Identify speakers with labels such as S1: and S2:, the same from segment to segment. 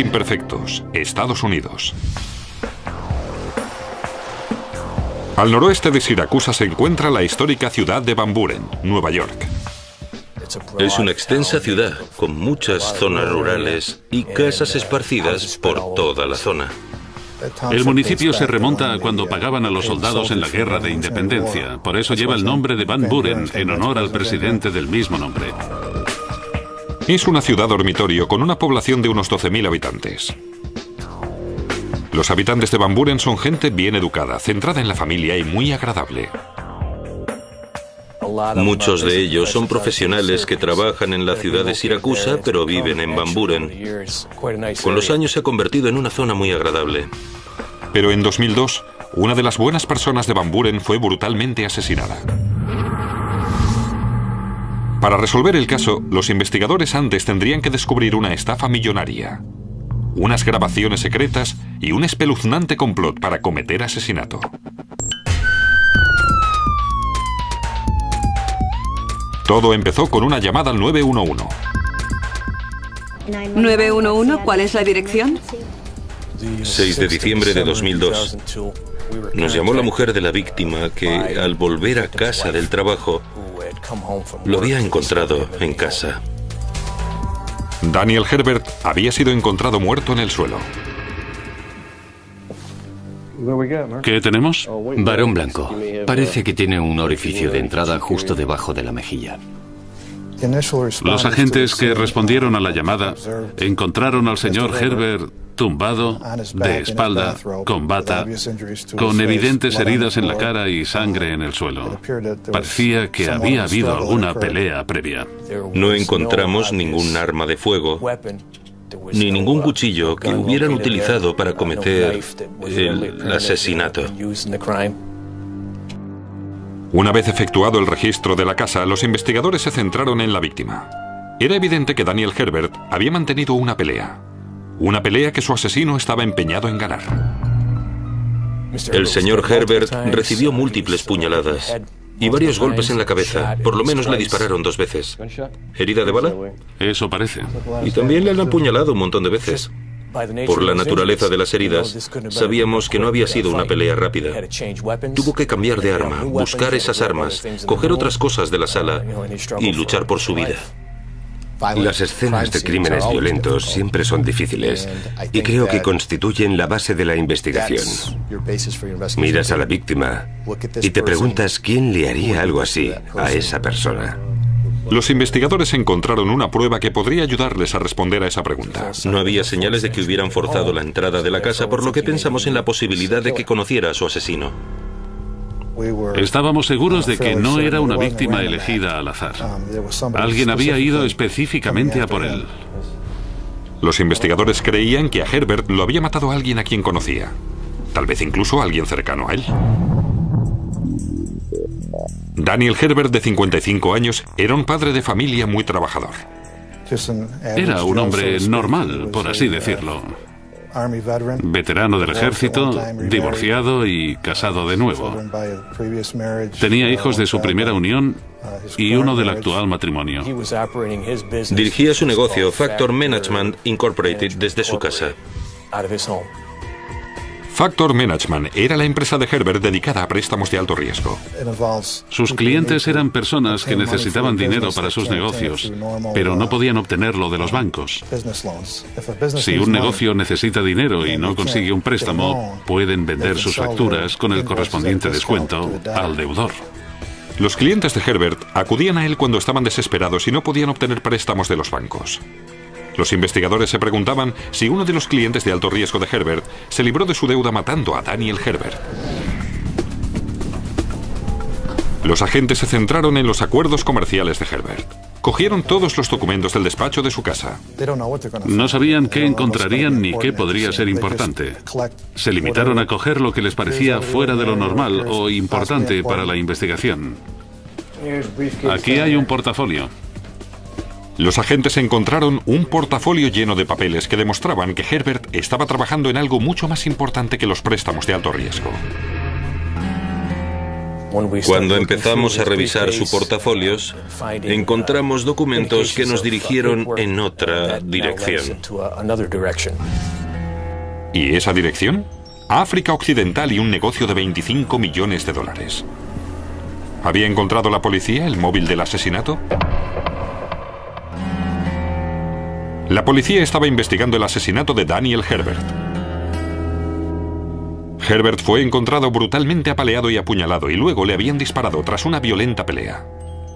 S1: imperfectos, Estados Unidos. Al noroeste de Siracusa se encuentra la histórica ciudad de Van Buren, Nueva York.
S2: Es una extensa ciudad, con muchas zonas rurales y casas esparcidas por toda la zona.
S3: El municipio se remonta a cuando pagaban a los soldados en la Guerra de Independencia. Por eso lleva el nombre de Van Buren, en honor al presidente del mismo nombre.
S1: Es una ciudad dormitorio con una población de unos 12.000 habitantes. Los habitantes de Van Buren son gente bien educada, centrada en la familia y muy agradable.
S2: Muchos de ellos son profesionales que trabajan en la ciudad de Siracusa, pero viven en Van Buren. Con los años se ha convertido en una zona muy agradable.
S1: Pero en 2002, una de las buenas personas de Van Buren fue brutalmente asesinada. Para resolver el caso, los investigadores antes tendrían que descubrir una estafa millonaria, unas grabaciones secretas y un espeluznante complot para cometer asesinato. Todo empezó con una llamada al 911.
S4: 911, ¿cuál es la dirección?
S2: 6 de diciembre de 2002. Nos llamó la mujer de la víctima que, al volver a casa del trabajo, lo había encontrado en casa.
S1: Daniel Herbert había sido encontrado muerto en el suelo.
S3: ¿Qué tenemos?
S5: Varón blanco. Parece que tiene un orificio de entrada justo debajo de la mejilla.
S3: Los agentes que respondieron a la llamada encontraron al señor Herbert tumbado, de espalda, con bata, con evidentes heridas en la cara y sangre en el suelo. Parecía que había habido alguna pelea previa.
S2: No encontramos ningún arma de fuego, ni ningún cuchillo que hubieran utilizado para cometer el asesinato.
S1: Una vez efectuado el registro de la casa, los investigadores se centraron en la víctima. Era evidente que Daniel Herbert había mantenido una pelea que su asesino estaba empeñado en ganar.
S2: El señor Herbert recibió múltiples puñaladas y varios golpes en la cabeza. Por lo menos le dispararon 2 veces. ¿Herida de bala?
S3: Eso parece.
S2: Y también le han apuñalado un montón de veces. Por la naturaleza de las heridas, sabíamos que no había sido una pelea rápida. Tuvo que cambiar de arma, buscar esas armas, coger otras cosas de la sala y luchar por su vida.
S6: Las escenas de crímenes violentos siempre son difíciles y creo que constituyen la base de la investigación. Miras a la víctima y te preguntas quién le haría algo así a esa persona.
S1: Los investigadores encontraron una prueba que podría ayudarles a responder a esa pregunta.
S2: No había señales de que hubieran forzado la entrada de la casa, por lo que pensamos en la posibilidad de que conociera a su asesino.
S3: Estábamos seguros de que no era una víctima elegida al azar. Alguien había ido específicamente a por él.
S1: Los investigadores creían que a Herbert lo había matado alguien a quien conocía. Tal vez incluso alguien cercano a él. Daniel Herbert, de 55 años, era un padre de familia muy trabajador.
S3: Era un hombre normal, por así decirlo. Veterano del ejército, divorciado y casado de nuevo. Tenía hijos de su primera unión y uno del actual matrimonio.
S2: Dirigía su negocio, Factor Management Incorporated, desde su casa.
S1: Factor Management era la empresa de Herbert dedicada a préstamos de alto riesgo.
S3: Sus clientes eran personas que necesitaban dinero para sus negocios, pero no podían obtenerlo de los bancos. Si un negocio necesita dinero y no consigue un préstamo, pueden vender sus facturas con el correspondiente descuento al deudor.
S1: Los clientes de Herbert acudían a él cuando estaban desesperados y no podían obtener préstamos de los bancos. Los investigadores se preguntaban si uno de los clientes de alto riesgo de Herbert se libró de su deuda matando a Daniel Herbert. Los agentes se centraron en los acuerdos comerciales de Herbert. Cogieron todos los documentos del despacho de su casa.
S3: No sabían qué encontrarían ni qué podría ser importante. Se limitaron a coger lo que les parecía fuera de lo normal o importante para la investigación. Aquí hay un portafolio.
S1: Los agentes encontraron un portafolio lleno de papeles que demostraban que Herbert estaba trabajando en algo mucho más importante que los préstamos de alto riesgo.
S2: Cuando empezamos a revisar su portafolios, encontramos documentos que nos dirigieron en otra dirección.
S1: ¿Y esa dirección? África Occidental y un negocio de 25 millones de dólares. ¿Había encontrado la policía el móvil del asesinato? La policía estaba investigando el asesinato de Daniel Herbert. Herbert fue encontrado brutalmente apaleado y apuñalado y luego le habían disparado tras una violenta pelea.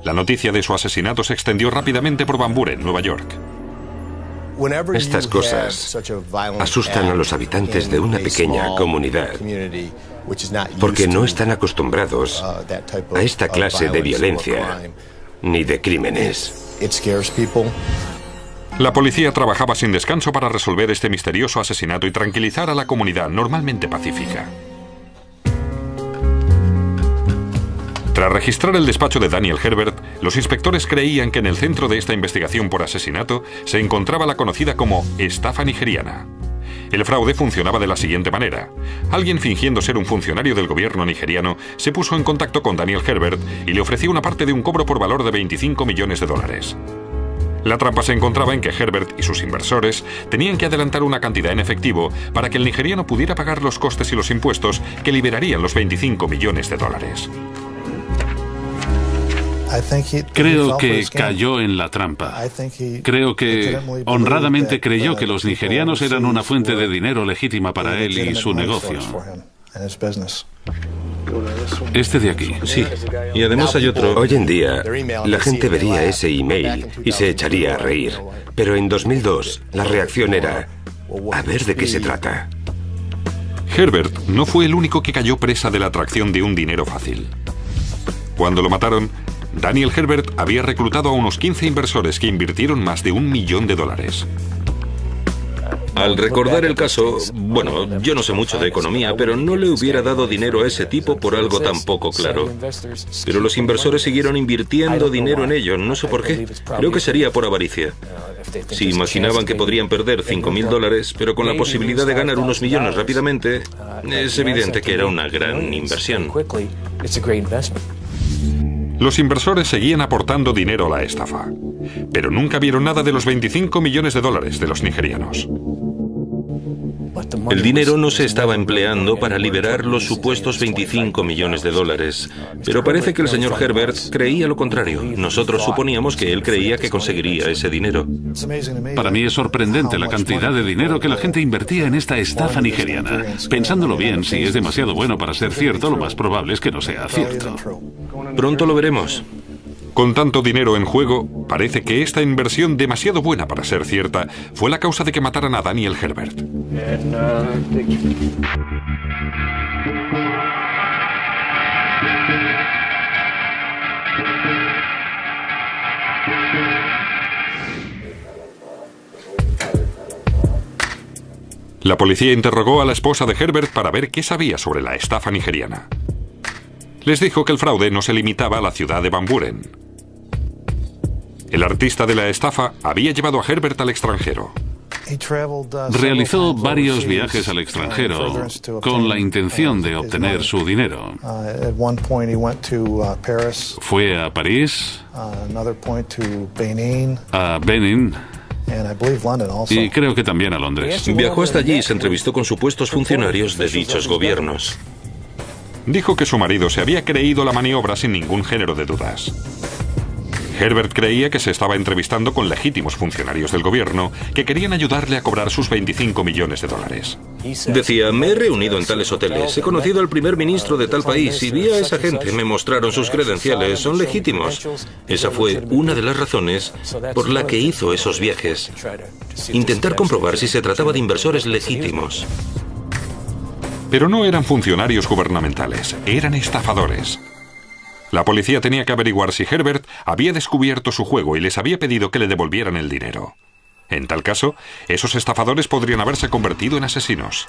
S1: La noticia de su asesinato se extendió rápidamente por Van Buren, Nueva York.
S6: Estas cosas asustan a los habitantes de una pequeña comunidad porque no están acostumbrados a esta clase de violencia ni de crímenes.
S1: La policía trabajaba sin descanso para resolver este misterioso asesinato y tranquilizar a la comunidad normalmente pacífica. Tras registrar el despacho de Daniel Herbert, los inspectores creían que en el centro de esta investigación por asesinato se encontraba la conocida como estafa nigeriana. El fraude funcionaba de la siguiente manera. Alguien fingiendo ser un funcionario del gobierno nigeriano se puso en contacto con Daniel Herbert y le ofreció una parte de un cobro por valor de 25 millones de dólares. La trampa se encontraba en que Herbert y sus inversores tenían que adelantar una cantidad en efectivo para que el nigeriano pudiera pagar los costes y los impuestos que liberarían los 25 millones de dólares.
S3: Creo que cayó en la trampa. Creo que honradamente creyó que los nigerianos eran una fuente de dinero legítima para él y su negocio. Este de aquí.
S2: Sí, y además hay otro.
S6: Hoy en día, la gente vería ese email y se echaría a reír. Pero en 2002, la reacción era: a ver de qué se trata.
S1: Herbert no fue el único que cayó presa de la atracción de un dinero fácil. Cuando lo mataron, Daniel Herbert había reclutado a unos 15 inversores que invirtieron más de $1 millón.
S2: Al recordar el caso, bueno, yo no sé mucho de economía, pero no le hubiera dado dinero a ese tipo por algo tan poco claro. Pero los inversores siguieron invirtiendo dinero en ello, no sé por qué. Creo que sería por avaricia. Si imaginaban que podrían perder $5.000, pero con la posibilidad de ganar unos millones rápidamente, es evidente que era una gran inversión.
S1: Los inversores seguían aportando dinero a la estafa, pero nunca vieron nada de los 25 millones de dólares de los nigerianos.
S2: El dinero no se estaba empleando para liberar los supuestos 25 millones de dólares, pero parece que el señor Herbert creía lo contrario. Nosotros suponíamos que él creía que conseguiría ese dinero.
S3: Para mí es sorprendente la cantidad de dinero que la gente invertía en esta estafa nigeriana. Pensándolo bien, si es demasiado bueno para ser cierto, lo más probable es que no sea cierto.
S2: Pronto lo veremos.
S1: Con tanto dinero en juego, parece que esta inversión demasiado buena para ser cierta fue la causa de que mataran a Daniel Herbert. La policía interrogó a la esposa de Herbert para ver qué sabía sobre la estafa nigeriana. Les dijo que el fraude no se limitaba a la ciudad de Van Buren. El artista de la estafa había llevado a Herbert al extranjero.
S3: Realizó varios viajes al extranjero con la intención de obtener su dinero. Fue a París, a Benín y creo que también a Londres.
S2: Viajó hasta allí y se entrevistó con supuestos funcionarios de dichos gobiernos.
S1: Dijo que su marido se había creído la maniobra sin ningún género de dudas. Herbert creía que se estaba entrevistando con legítimos funcionarios del gobierno que querían ayudarle a cobrar sus 25 millones de dólares.
S2: Decía, me he reunido en tales hoteles, he conocido al primer ministro de tal país y vi a esa gente, me mostraron sus credenciales, son legítimos. Esa fue una de las razones por la que hizo esos viajes. Intentar comprobar si se trataba de inversores legítimos.
S1: Pero no eran funcionarios gubernamentales, eran estafadores. La policía tenía que averiguar si Herbert había descubierto su juego y les había pedido que le devolvieran el dinero. En tal caso, esos estafadores podrían haberse convertido en asesinos.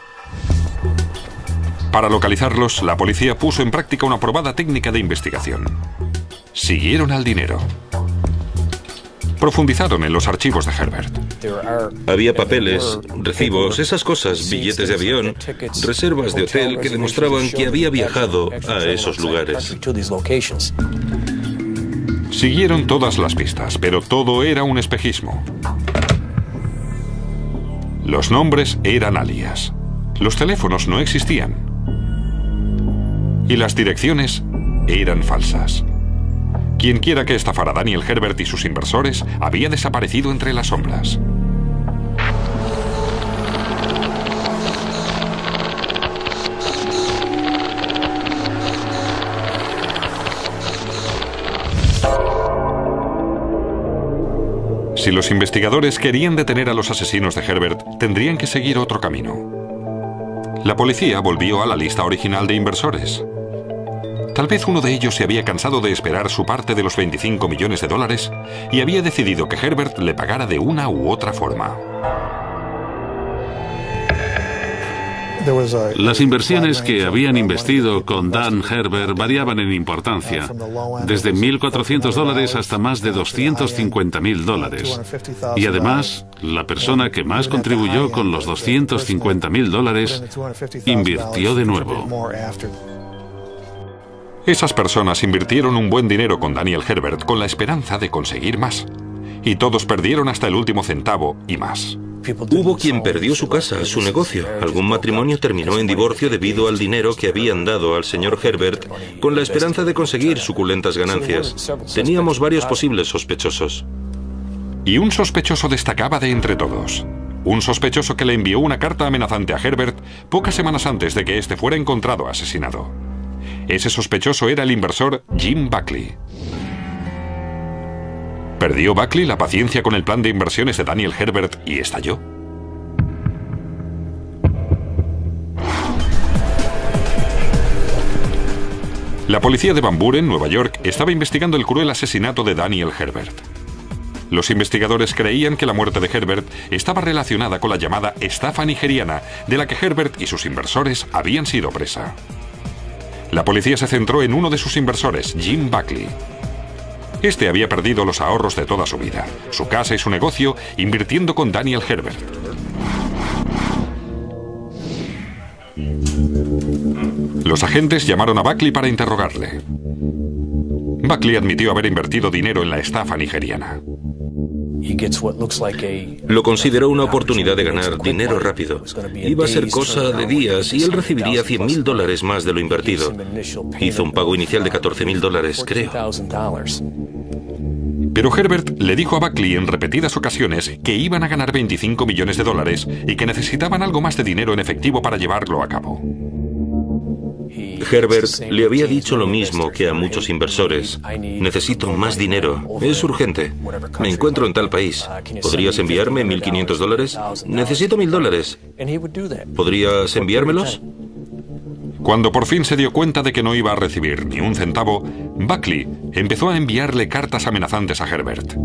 S1: Para localizarlos, la policía puso en práctica una probada técnica de investigación. Siguieron al dinero. Profundizaron en los archivos de Herbert.
S2: Había papeles, recibos, esas cosas, billetes de avión, reservas de hotel que demostraban que había viajado a esos lugares.
S1: Siguieron todas las pistas, pero todo era un espejismo. Los nombres eran alias. Los teléfonos no existían. Y las direcciones eran falsas. Quienquiera que estafara a Daniel Herbert y sus inversores había desaparecido entre las sombras. Si los investigadores querían detener a los asesinos de Herbert, tendrían que seguir otro camino. La policía volvió a la lista original de inversores. Tal vez uno de ellos se había cansado de esperar su parte de los 25 millones de dólares y había decidido que Herbert le pagara de una u otra forma.
S3: Las inversiones que habían investido con Dan Herbert variaban en importancia, desde $1.400 hasta más de $250.000. Y además, la persona que más contribuyó con los $250.000 invirtió de nuevo.
S1: Esas personas invirtieron un buen dinero con Daniel Herbert con la esperanza de conseguir más. Y todos perdieron hasta el último centavo y más.
S2: Hubo quien perdió su casa, su negocio. Algún matrimonio terminó en divorcio debido al dinero que habían dado al señor Herbert con la esperanza de conseguir suculentas ganancias. Teníamos varios posibles sospechosos.
S1: Y un sospechoso destacaba de entre todos. Un sospechoso que le envió una carta amenazante a Herbert pocas semanas antes de que éste fuera encontrado asesinado. Ese sospechoso era el inversor Jim Buckley. ¿Perdió Buckley la paciencia con el plan de inversiones de Daniel Herbert y estalló? La policía de Van Buren, Nueva York, estaba investigando el cruel asesinato de Daniel Herbert. Los investigadores creían que la muerte de Herbert estaba relacionada con la llamada estafa nigeriana, de la que Herbert y sus inversores habían sido presa. La policía se centró en uno de sus inversores, Jim Buckley. Este había perdido los ahorros de toda su vida, su casa y su negocio, invirtiendo con Daniel Herbert. Los agentes llamaron a Buckley para interrogarle. Buckley admitió haber invertido dinero en la estafa nigeriana.
S2: Lo consideró una oportunidad de ganar dinero rápido. Iba a ser cosa de días y él recibiría $100.000 más de lo invertido. Hizo un pago inicial de $14.000, creo.
S1: Pero Herbert le dijo a Buckley en repetidas ocasiones que iban a ganar $25 millones y que necesitaban algo más de dinero en efectivo para llevarlo a cabo.
S2: Herbert le había dicho lo mismo que a muchos inversores. Necesito más dinero. Es urgente. Me encuentro en tal país. ¿Podrías enviarme $1.500? Necesito $1.000. ¿Podrías enviármelos?
S1: Cuando por fin se dio cuenta de que no iba a recibir ni un centavo, Buckley empezó a enviarle cartas amenazantes a Herbert.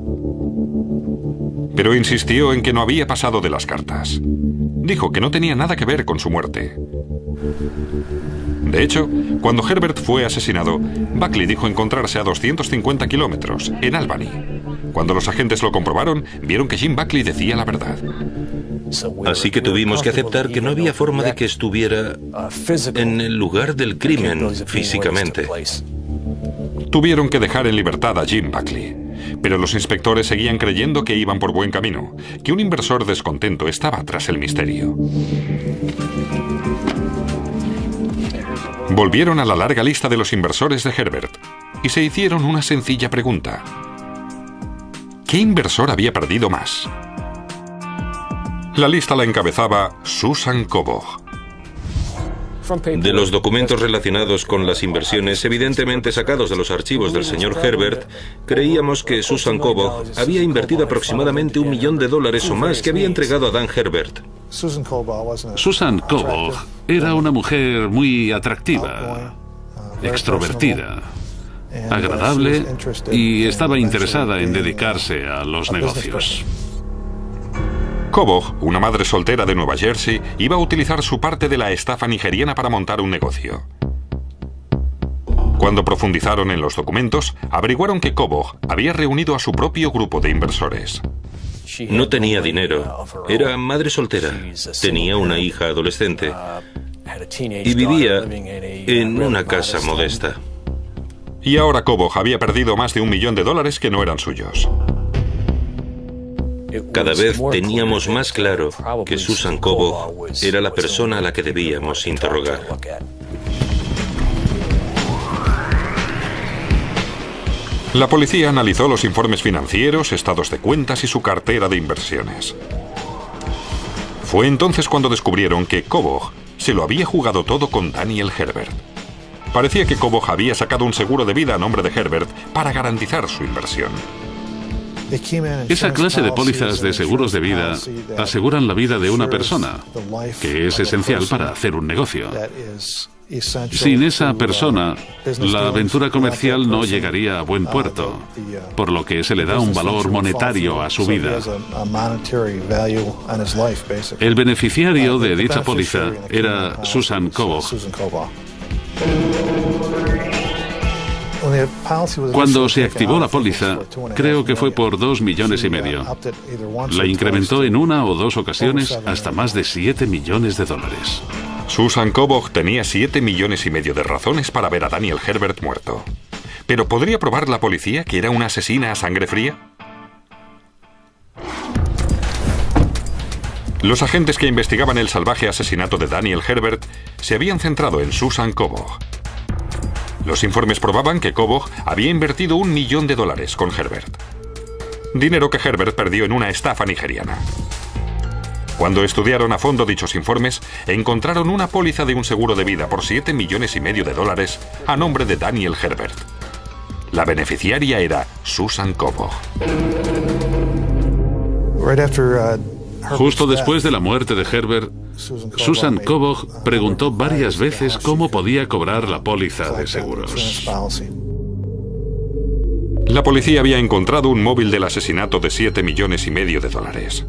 S1: Pero insistió en que no había pasado de las cartas. Dijo que no tenía nada que ver con su muerte. De hecho, cuando Herbert fue asesinado, Buckley dijo encontrarse a 250 kilómetros, en Albany. Cuando los agentes lo comprobaron, vieron que Jim Buckley decía la verdad.
S2: Así que tuvimos que aceptar que no había forma de que estuviera en el lugar del crimen físicamente.
S1: Tuvieron que dejar en libertad a Jim Buckley. Pero los inspectores seguían creyendo que iban por buen camino, que un inversor descontento estaba tras el misterio. Volvieron a la larga lista de los inversores de Herbert y se hicieron una sencilla pregunta. ¿Qué inversor había perdido más? La lista la encabezaba Susan Kobach.
S2: De los documentos relacionados con las inversiones, evidentemente sacados de los archivos del señor Herbert, creíamos que Susan Kobach había invertido aproximadamente $1 millón o más que había entregado a Dan Herbert.
S3: Susan Kobach era una mujer muy atractiva, extrovertida, agradable y estaba interesada en dedicarse a los negocios.
S1: Kobach, una madre soltera de Nueva Jersey, iba a utilizar su parte de la estafa nigeriana para montar un negocio. Cuando profundizaron en los documentos, averiguaron que Kobach había reunido a su propio grupo de inversores.
S2: No tenía dinero. Era madre soltera. Tenía una hija adolescente. Y vivía en una casa modesta.
S1: Y ahora Kobach había perdido más de $1 millón que no eran suyos.
S2: Cada vez teníamos más claro que Susan Kobach era la persona a la que debíamos interrogar.
S1: La policía analizó los informes financieros, estados de cuentas y su cartera de inversiones. Fue entonces cuando descubrieron que Kobach se lo había jugado todo con Daniel Herbert. Parecía que Kobach había sacado un seguro de vida a nombre de Herbert para garantizar su inversión.
S3: Esa clase de pólizas de seguros de vida aseguran la vida de una persona, que es esencial para hacer un negocio. Sin esa persona, la aventura comercial no llegaría a buen puerto, por lo que se le da un valor monetario a su vida. El beneficiario de dicha póliza era Susan Kobach. Cuando se activó la póliza, creo que fue por $2,5 millones. La incrementó en una o dos ocasiones hasta más de $7 millones.
S1: Susan Kobach tenía $7,5 millones de razones para ver a Daniel Herbert muerto. ¿Pero podría probar la policía que era una asesina a sangre fría? Los agentes que investigaban el salvaje asesinato de Daniel Herbert se habían centrado en Susan Kobach. Los informes probaban que Kobach había invertido $1 millón con Herbert. Dinero que Herbert perdió en una estafa nigeriana. Cuando estudiaron a fondo dichos informes, encontraron una póliza de un seguro de vida por $7,5 millones a nombre de Daniel Herbert. La beneficiaria era Susan Kobach.
S3: Justo después de la muerte de Herbert, Susan Kobach preguntó varias veces cómo podía cobrar la póliza de seguros.
S1: La policía había encontrado un móvil del asesinato de $7,5 millones.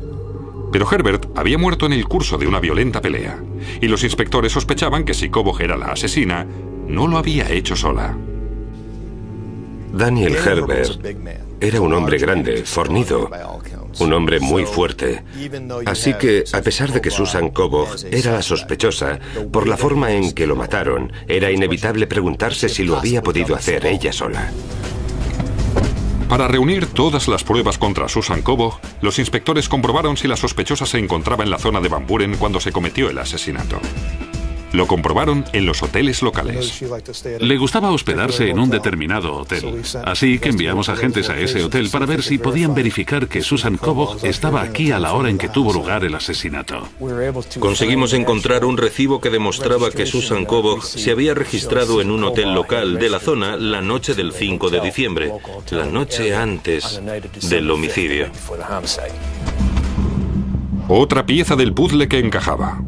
S1: Pero Herbert había muerto en el curso de una violenta pelea, y los inspectores sospechaban que si Kobach era la asesina, no lo había hecho sola.
S6: Daniel Herbert era un hombre grande, fornido, un hombre muy fuerte. Así que, a pesar de que Susan Kobach era la sospechosa, por la forma en que lo mataron, era inevitable preguntarse si lo había podido hacer ella sola.
S1: Para reunir todas las pruebas contra Susan Kobach, los inspectores comprobaron si la sospechosa se encontraba en la zona de Van Buren cuando se cometió el asesinato. Lo comprobaron en los hoteles locales.
S3: Le gustaba hospedarse en un determinado hotel, así que enviamos agentes a ese hotel para ver si podían verificar que Susan Kobach estaba aquí a la hora en que tuvo lugar el asesinato.
S2: Conseguimos encontrar un recibo que demostraba que Susan Kobach se había registrado en un hotel local de la zona la noche del 5 de diciembre, la noche antes del homicidio.
S1: Otra pieza del puzzle que encajaba.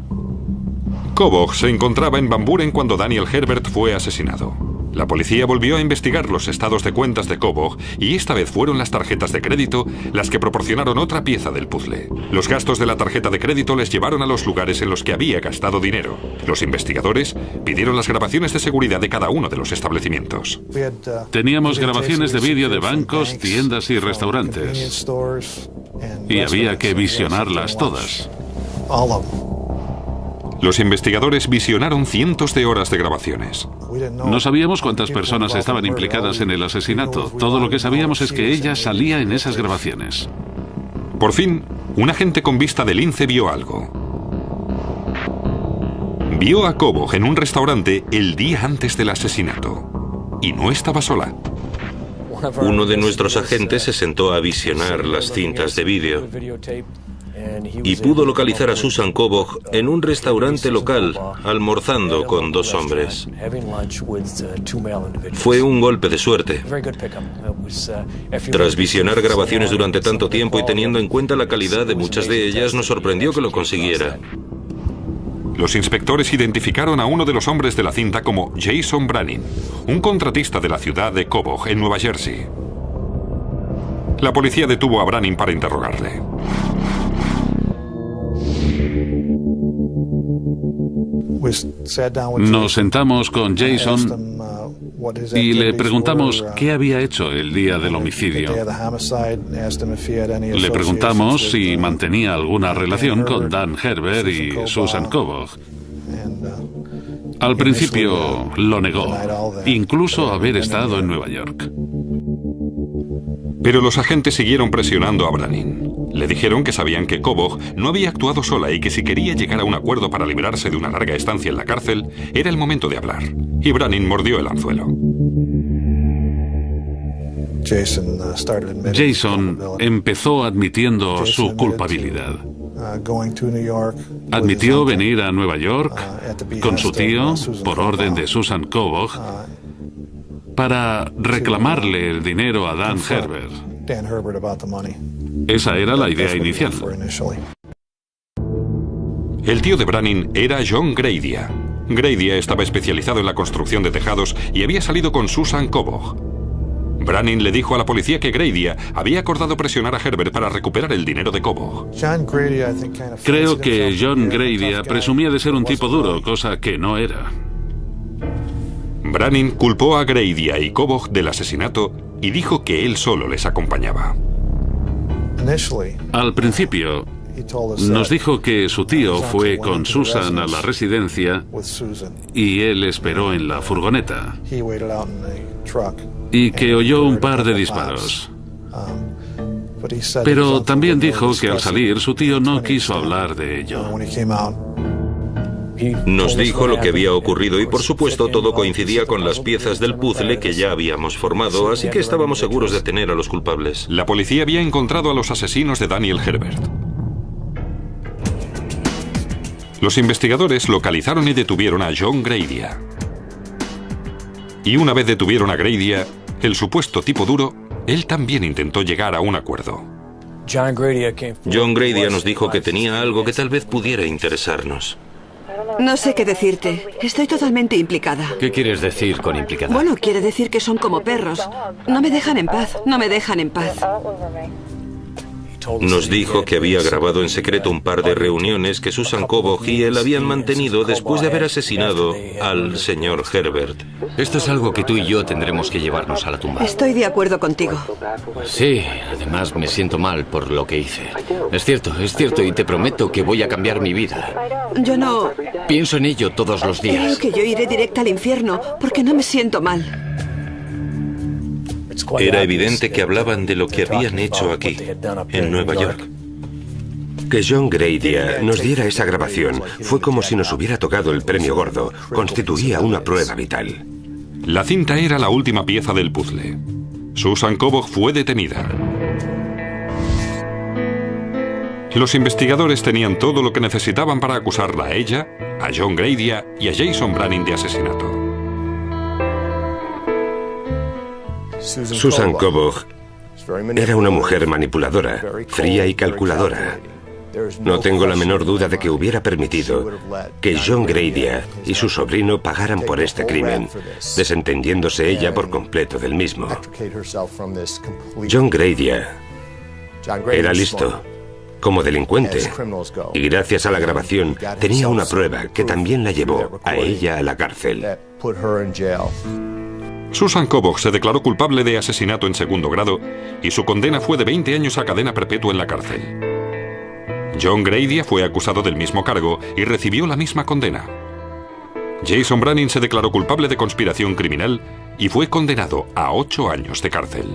S1: Kobach se encontraba en Van Buren cuando Daniel Herbert fue asesinado. La policía volvió a investigar los estados de cuentas de Kobach y esta vez fueron las tarjetas de crédito las que proporcionaron otra pieza del puzzle. Los gastos de la tarjeta de crédito les llevaron a los lugares en los que había gastado dinero. Los investigadores pidieron las grabaciones de seguridad de cada uno de los establecimientos.
S3: Teníamos grabaciones de vídeo de bancos, tiendas y restaurantes. Y había que visionarlas todas.
S1: Los investigadores visionaron cientos de horas de grabaciones.
S3: No sabíamos cuántas personas estaban implicadas en el asesinato. Todo lo que sabíamos es que ella salía en esas grabaciones.
S1: Por fin, un agente con vista de lince vio algo. Vio a Kobach en un restaurante el día antes del asesinato. Y no estaba sola.
S2: Uno de nuestros agentes se sentó a visionar las cintas de vídeo y pudo localizar a Susan Kobach en un restaurante local, almorzando con dos hombres. Fue un golpe de suerte. Tras visionar grabaciones durante tanto tiempo y teniendo en cuenta la calidad de muchas de ellas, nos sorprendió que lo consiguiera.
S1: Los inspectores identificaron a uno de los hombres de la cinta como Jason Branning, un contratista de la ciudad de Kobach, en Nueva Jersey. La policía detuvo a Branning para interrogarle.
S3: Nos sentamos con Jason y le preguntamos qué había hecho el día del homicidio. Le preguntamos si mantenía alguna relación con Dan Herbert y Susan Kobach. Al principio lo negó, incluso haber estado en Nueva York.
S1: Pero los agentes siguieron presionando a Brannin. Le dijeron que sabían que Kobach no había actuado sola y que si quería llegar a un acuerdo para librarse de una larga estancia en la cárcel, era el momento de hablar. Y Brannin mordió el anzuelo.
S3: Jason empezó admitiendo su culpabilidad. Admitió venir a Nueva York con su tío, por orden de Susan Kobach, para reclamarle el dinero a Dan Herbert. Esa era la idea inicial.
S1: El tío de Brannin era John Gradia. Gradia estaba especializado en la construcción de tejados y había salido con Susan Kobach. Brannin le dijo a la policía que Gradia había acordado presionar a Herbert para recuperar el dinero de Kobach.
S3: Creo que John Gradia presumía de ser un tipo duro, cosa que no era.
S1: Brannin culpó a Gradia y Kobach del asesinato y dijo que él solo les acompañaba.
S3: Al principio, nos dijo que su tío fue con Susan a la residencia y él esperó en la furgoneta y que oyó un par de disparos. Pero también dijo que al salir su tío no quiso hablar de ello.
S2: Nos dijo lo que había ocurrido y por supuesto todo coincidía con las piezas del puzzle que ya habíamos formado, así que estábamos seguros de tener a los culpables.
S1: La policía había encontrado a los asesinos de Daniel Herbert. Los investigadores localizaron y detuvieron a John Gradia. Y una vez detuvieron a Gradia, el supuesto tipo duro, él también intentó llegar a un acuerdo.
S2: John Gradia nos dijo que tenía algo que tal vez pudiera interesarnos.
S4: No sé qué decirte. Estoy totalmente implicada.
S5: ¿Qué quieres decir con implicada?
S4: Bueno, quiere decir que son como perros. No me dejan en paz, no me dejan en paz.
S2: Nos dijo que había grabado en secreto un par de reuniones que Susan Kobach y él habían mantenido después de haber asesinado al señor Herbert.
S5: Esto es algo que tú y yo tendremos que llevarnos a la tumba.
S4: Estoy de acuerdo contigo.
S5: Sí, además me siento mal por lo que hice. Es cierto, y te prometo que voy a cambiar mi vida.
S4: Yo no...
S5: Pienso en ello todos los días.
S4: Creo que yo iré directa al infierno porque no me siento mal.
S2: Era evidente que hablaban de lo que habían hecho aquí, en Nueva York.
S6: Que John Gradia nos diera esa grabación fue como si nos hubiera tocado el premio gordo. Constituía una prueba vital.
S1: La cinta era la última pieza del puzzle. Susan Kobach fue detenida. Los investigadores tenían todo lo que necesitaban para acusarla a ella, a John Gradia y a Jason Brannin de asesinato.
S6: Susan Kobach era una mujer manipuladora, fría y calculadora. No tengo la menor duda de que hubiera permitido que John Gradia y su sobrino pagaran por este crimen, desentendiéndose ella por completo del mismo. John Gradia era listo, como delincuente, y gracias a la grabación tenía una prueba que también la llevó a ella a la cárcel.
S1: Susan Kobach se declaró culpable de asesinato en segundo grado y su condena fue de 20 años a cadena perpetua en la cárcel. John Gradia fue acusado del mismo cargo y recibió la misma condena. Jason Brannin se declaró culpable de conspiración criminal y fue condenado a 8 años de cárcel.